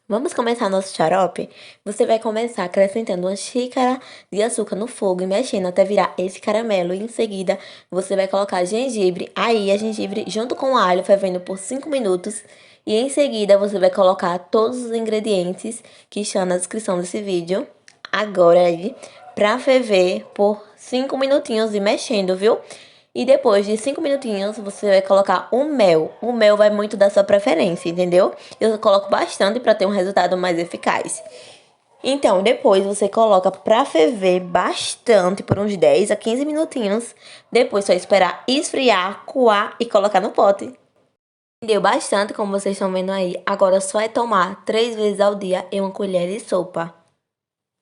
Vamos começar nosso xarope? Você vai começar acrescentando uma xícara de açúcar no fogo e mexendo até virar esse caramelo. E em seguida, você vai colocar gengibre. Aí, a gengibre junto com o alho fervendo por 5 minutos. E em seguida, você vai colocar todos os ingredientes que estão na descrição desse vídeo. Agora aí, pra ferver por 5 minutinhos e mexendo, viu? E depois de 5 minutinhos, você vai colocar o mel. O mel vai muito da sua preferência, entendeu? Eu coloco bastante para ter um resultado mais eficaz. Então, depois você coloca pra ferver bastante por uns 10 a 15 minutinhos. Depois só esperar esfriar, coar e colocar no pote. Deu bastante, como vocês estão vendo aí. Agora só é tomar 3 vezes ao dia em uma colher de sopa.